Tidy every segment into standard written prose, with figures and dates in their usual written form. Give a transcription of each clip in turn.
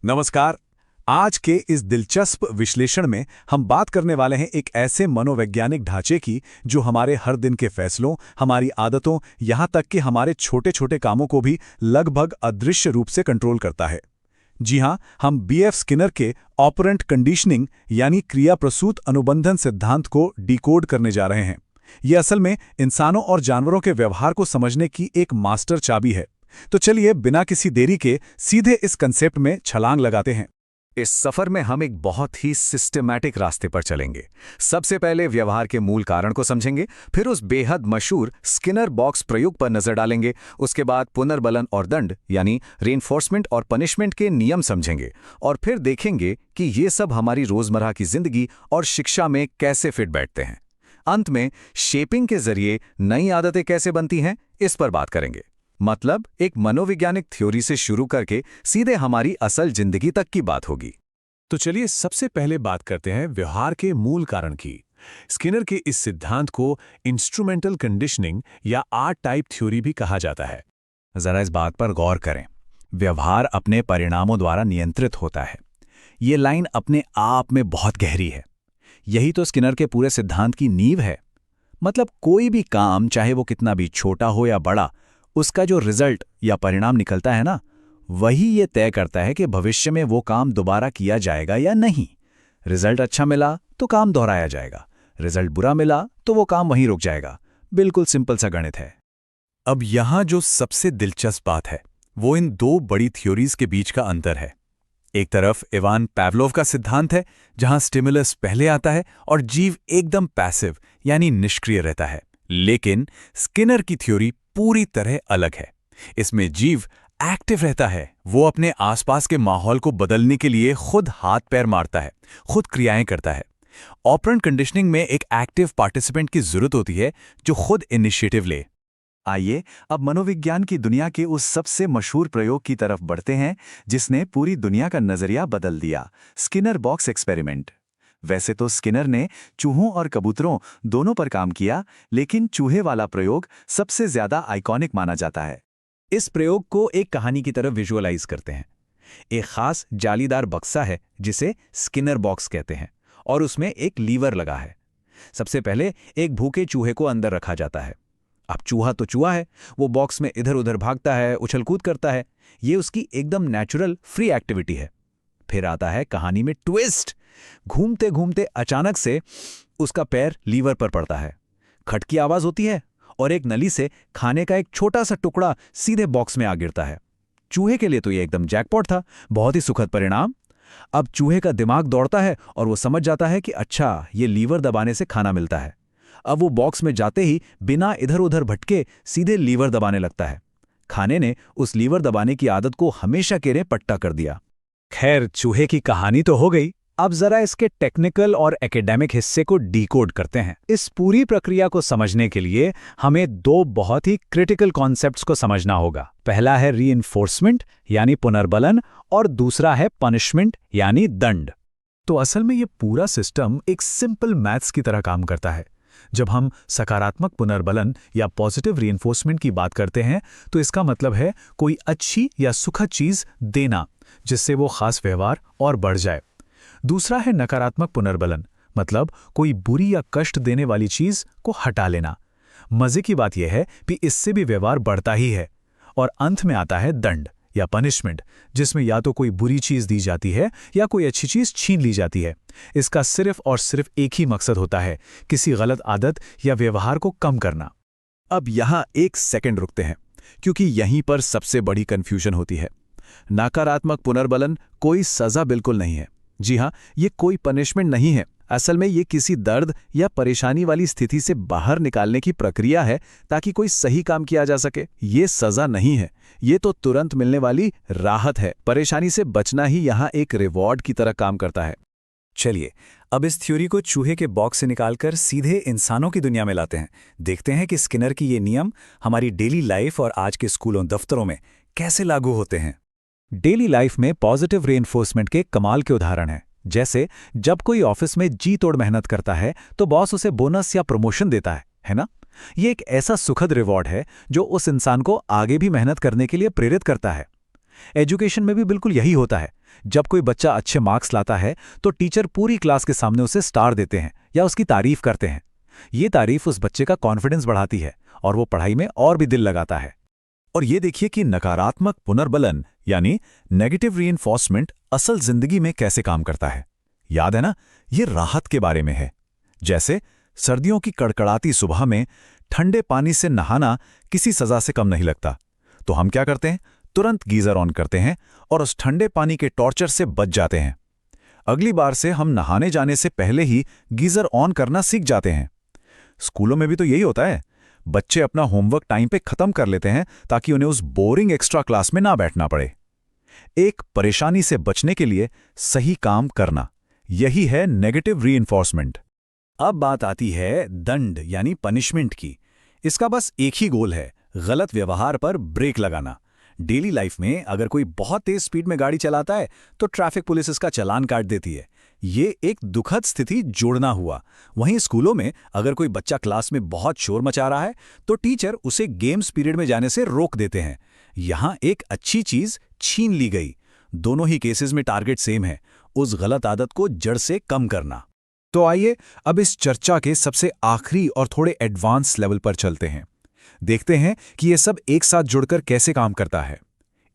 नमस्कार। आज के इस दिलचस्प विश्लेषण में हम बात करने वाले हैं एक ऐसे मनोवैज्ञानिक ढांचे की जो हमारे हर दिन के फैसलों, हमारी आदतों, यहाँ तक कि हमारे छोटे-छोटे कामों को भी लगभग अदृश्य रूप से कंट्रोल करता है। जी हाँ, हम बीएफ स्किनर के ऑपरेंट कंडीशनिंग यानी क्रिया प्रसूत अनुबंधन सिद्धांत को डिकोड करने जा रहे हैं। ये असल में इंसानों और जानवरों के व्यवहार को समझने की एक मास्टर चाबी है। तो चलिए बिना किसी देरी के सीधे इस कंसेप्ट में छलांग लगाते हैं। इस सफर में हम एक बहुत ही सिस्टमैटिक रास्ते पर चलेंगे। सबसे पहले व्यवहार के मूल कारण को समझेंगे, फिर उस बेहद मशहूर स्किनर बॉक्स प्रयोग पर नजर डालेंगे, उसके बाद पुनर्बलन और दंड यानी रेनफोर्समेंट और पनिशमेंट के नियम समझेंगे, और फिर देखेंगे कि ये सब हमारी रोजमर्रा की जिंदगी और शिक्षा में कैसे फिट बैठते हैं। अंत में शेपिंग के जरिए नई आदतें कैसे बनती हैं, इस पर बात करेंगे। मतलब एक मनोवैज्ञानिक थ्योरी से शुरू करके सीधे हमारी असल जिंदगी तक की बात होगी। तो चलिए सबसे पहले बात करते हैं व्यवहार के मूल कारण की। स्किनर के इस सिद्धांत को इंस्ट्रूमेंटल कंडीशनिंग या आर टाइप थ्योरी भी कहा जाता है। जरा इस बात पर गौर करें, व्यवहार अपने परिणामों द्वारा नियंत्रित होता है। ये लाइन अपने आप में बहुत गहरी है। यही तो स्किनर के पूरे सिद्धांत की नींव है। मतलब कोई भी काम, चाहे वो कितना भी छोटा हो या बड़ा, उसका जो रिजल्ट या परिणाम निकलता है ना, वही ये तय करता है कि भविष्य में वो काम दोबारा किया जाएगा या नहीं। रिजल्ट अच्छा मिला तो काम दोहराया जाएगा, रिजल्ट बुरा मिला तो वो काम वहीं रुक जाएगा। बिल्कुल सिंपल सा गणित है। अब यहाँ जो सबसे दिलचस्प बात है वो इन दो बड़ी थ्योरीज के बीच का अंतर है। एक तरफ इवान पावलोव का सिद्धांत है, जहां स्टिमुलस पहले आता है और जीव एकदम पैसिव यानी निष्क्रिय रहता है। लेकिन स्किनर की थ्योरी पूरी तरह अलग है। इसमें जीव एक्टिव रहता है, वो अपने आसपास के माहौल को बदलने के लिए खुद हाथ पैर मारता है, खुद क्रियाएं करता है। ऑपरेंट कंडीशनिंग में एक एक्टिव पार्टिसिपेंट की जरूरत होती है जो खुद इनिशिएटिव ले। आइए अब मनोविज्ञान की दुनिया के उस सबसे मशहूर प्रयोग की तरफ बढ़ते हैं जिसने पूरी दुनिया का नजरिया बदल दिया, स्किनर बॉक्स एक्सपेरिमेंट। वैसे तो स्किनर ने चूहों और कबूतरों दोनों पर काम किया, लेकिन चूहे वाला प्रयोग सबसे ज्यादा आइकॉनिक माना जाता है। इस प्रयोग को एक कहानी की तरफ विजुअलाइज करते हैं। एक खास जालीदार बक्सा है जिसे स्किनर बॉक्स कहते हैं, और उसमें एक लीवर लगा है। सबसे पहले एक भूखे चूहे को अंदर रखा जाता है। अब चूहा तो चूहा है, वो बॉक्स में इधर उधर भागता है, उछल कूद करता है। ये उसकी एकदम नेचुरल फ्री एक्टिविटी है। फिर आता है कहानी में ट्विस्ट। घूमते घूमते अचानक से उसका पैर लीवर पर पड़ता है, खट की आवाज होती है और एक नली से खाने का एक छोटा सा टुकड़ा सीधे बॉक्स में आ गिरता है। चूहे के लिए तो ये एकदम जैकपॉट था, बहुत ही सुखद परिणाम। अब चूहे का दिमाग दौड़ता है और वो समझ जाता है कि अच्छा, ये लीवर दबाने से खाना मिलता है। अब वो बॉक्स में जाते ही बिना इधर उधर भटके सीधे लीवर दबाने लगता है। खाने ने उस लीवर दबाने की आदत को हमेशा के लिए पट्टा कर दिया। खैर, चूहे की कहानी तो हो गई। अब जरा इसके टेक्निकल और एकेडमिक हिस्से को डिकोड करते हैं। इस पूरी प्रक्रिया को समझने के लिए हमें दो बहुत ही क्रिटिकल कॉन्सेप्ट्स को समझना होगा। पहला है रीइंफोर्समेंट यानी पुनर्बलन, और दूसरा है पनिशमेंट यानी दंड। तो असल में ये पूरा सिस्टम एक सिंपल मैथ्स की तरह काम करता है। जब हम सकारात्मक पुनर्बलन या पॉजिटिव रीइंफोर्समेंट की बात करते हैं तो इसका मतलब है कोई अच्छी या सुखद चीज देना, जिससे वो खास व्यवहार और बढ़ जाए। दूसरा है नकारात्मक पुनर्बलन, मतलब कोई बुरी या कष्ट देने वाली चीज को हटा लेना। मजे की बात यह है कि इससे भी व्यवहार बढ़ता ही है। और अंत में आता है दंड या पनिशमेंट, जिसमें या तो कोई बुरी चीज दी जाती है या कोई अच्छी चीज छीन ली जाती है। इसका सिर्फ और सिर्फ एक ही मकसद होता है, किसी गलत आदत या व्यवहार को कम करना। अब यहां एक सेकंड रुकते हैं, क्योंकि यहीं पर सबसे बड़ी कंफ्यूजन होती है। नकारात्मक पुनर्बलन कोई सजा बिल्कुल नहीं है। जी हां, ये कोई पनिशमेंट नहीं है। असल में ये किसी दर्द या परेशानी वाली स्थिति से बाहर निकालने की प्रक्रिया है ताकि कोई सही काम किया जा सके। ये सजा नहीं है, ये तो तुरंत मिलने वाली राहत है। परेशानी से बचना ही यहाँ एक रिवॉर्ड की तरह काम करता है। चलिए अब इस थ्योरी को चूहे के बॉक्स से निकालकर सीधे इंसानों की दुनिया में लाते हैं। देखते हैं कि स्किनर की ये नियम हमारी डेली लाइफ और आज के स्कूलों दफ्तरों में कैसे लागू होते हैं। डेली लाइफ में पॉजिटिव रेनफोर्समेंट के कमाल के उदाहरण हैं। जैसे जब कोई ऑफिस में जी तोड़ मेहनत करता है तो बॉस उसे बोनस या प्रमोशन देता है ना? ये एक ऐसा सुखद रिवॉर्ड है जो उस इंसान को आगे भी मेहनत करने के लिए प्रेरित करता है। एजुकेशन में भी बिल्कुल यही होता है। जब कोई बच्चा अच्छे मार्क्स लाता है तो टीचर पूरी क्लास के सामने उसे स्टार देते हैं या उसकी तारीफ करते हैं। ये तारीफ उस बच्चे का कॉन्फिडेंस बढ़ाती है और वो पढ़ाई में और भी दिल लगाता है। और ये देखिए कि नकारात्मक पुनर्बलन यानी नेगेटिव रीइंफोर्समेंट असल जिंदगी में कैसे काम करता है। याद है ना, ये राहत के बारे में है। जैसे सर्दियों की कड़कड़ाती सुबह में ठंडे पानी से नहाना किसी सजा से कम नहीं लगता, तो हम क्या करते हैं, तुरंत गीजर ऑन करते हैं और उस ठंडे पानी के टॉर्चर से बच जाते हैं। अगली बार से हम नहाने जाने से पहले ही गीजर ऑन करना सीख जाते हैं। स्कूलों में भी तो यही होता है। बच्चे अपना होमवर्क टाइम पे खत्म कर लेते हैं ताकि उन्हें उस बोरिंग एक्स्ट्रा क्लास में ना बैठना पड़े। एक परेशानी से बचने के लिए सही काम करना, यही है नेगेटिव रीइंफोर्समेंट। अब बात आती है दंड यानी पनिशमेंट की। इसका बस एक ही गोल है, गलत व्यवहार पर ब्रेक लगाना। डेली लाइफ में अगर कोई बहुत तेज स्पीड में गाड़ी चलाता है तो ट्रैफिक पुलिस इसका चालान काट देती है। ये एक दुखद स्थिति जोड़ना हुआ। वहीं स्कूलों में अगर कोई बच्चा क्लास में बहुत शोर मचा रहा है तो टीचर उसे गेम्स पीरियड में जाने से रोक देते हैं। यहां एक अच्छी चीज छीन ली गई। दोनों ही केसेस में टारगेट सेम है, उस गलत आदत को जड़ से कम करना। तो आइए अब इस चर्चा के सबसे आखिरी और थोड़े एडवांस लेवल पर चलते हैं। देखते हैं कि ये सब एक साथ जुड़कर कैसे काम करता है।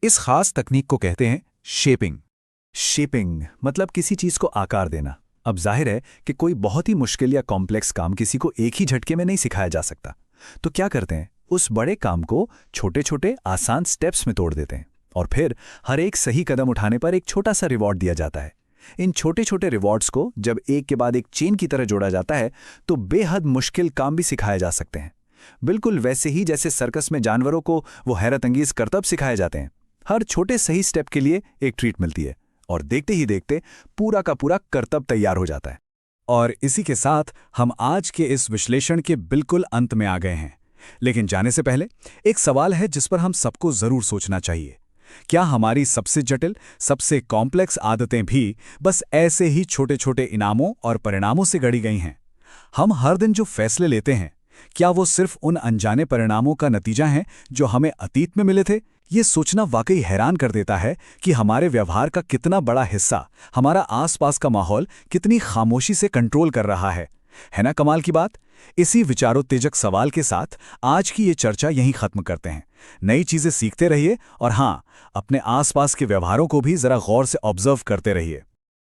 इस खास तकनीक को कहते हैं शेपिंग। शेपिंग मतलब किसी चीज को आकार देना। अब जाहिर है कि कोई बहुत ही मुश्किल या कॉम्प्लेक्स काम किसी को एक ही झटके में नहीं सिखाया जा सकता। तो क्या करते हैं, उस बड़े काम को छोटे छोटे आसान स्टेप्स में तोड़ देते हैं और फिर हर एक सही कदम उठाने पर एक छोटा सा रिवॉर्ड दिया जाता है। इन छोटे छोटे रिवॉर्ड्स को जब एक के बाद एक चेन की तरह जोड़ा जाता है तो बेहद मुश्किल काम भी सिखाए जा सकते हैं। बिल्कुल वैसे ही जैसे सर्कस में जानवरों को वो हैरतअंगेज करतब सिखाए जाते हैं। हर छोटे सही स्टेप के लिए एक ट्रीट मिलती है और देखते ही देखते पूरा का पूरा करतब तैयार हो जाता है। और इसी के साथ हम आज के इस विश्लेषण के बिल्कुल अंत में आ गए हैं। लेकिन जाने से पहले एक सवाल है जिस पर हम सबको जरूर सोचना चाहिए। क्या हमारी सबसे जटिल, सबसे कॉम्प्लेक्स आदतें भी बस ऐसे ही छोटे छोटे इनामों और परिणामों से गढ़ी गई हैं? हम हर दिन जो फैसले लेते हैं, क्या वो सिर्फ उन अनजाने परिणामों का नतीजा है जो हमें अतीत में मिले थे? ये सोचना वाकई हैरान कर देता है कि हमारे व्यवहार का कितना बड़ा हिस्सा हमारा आसपास का माहौल कितनी खामोशी से कंट्रोल कर रहा है ना कमाल की बात। इसी विचारोत्तेजक सवाल के साथ आज की ये चर्चा यहीं खत्म करते हैं। नई चीजें सीखते रहिए और हाँ, अपने आसपास के व्यवहारों को भी जरा गौर से ऑब्जर्व करते रहिए।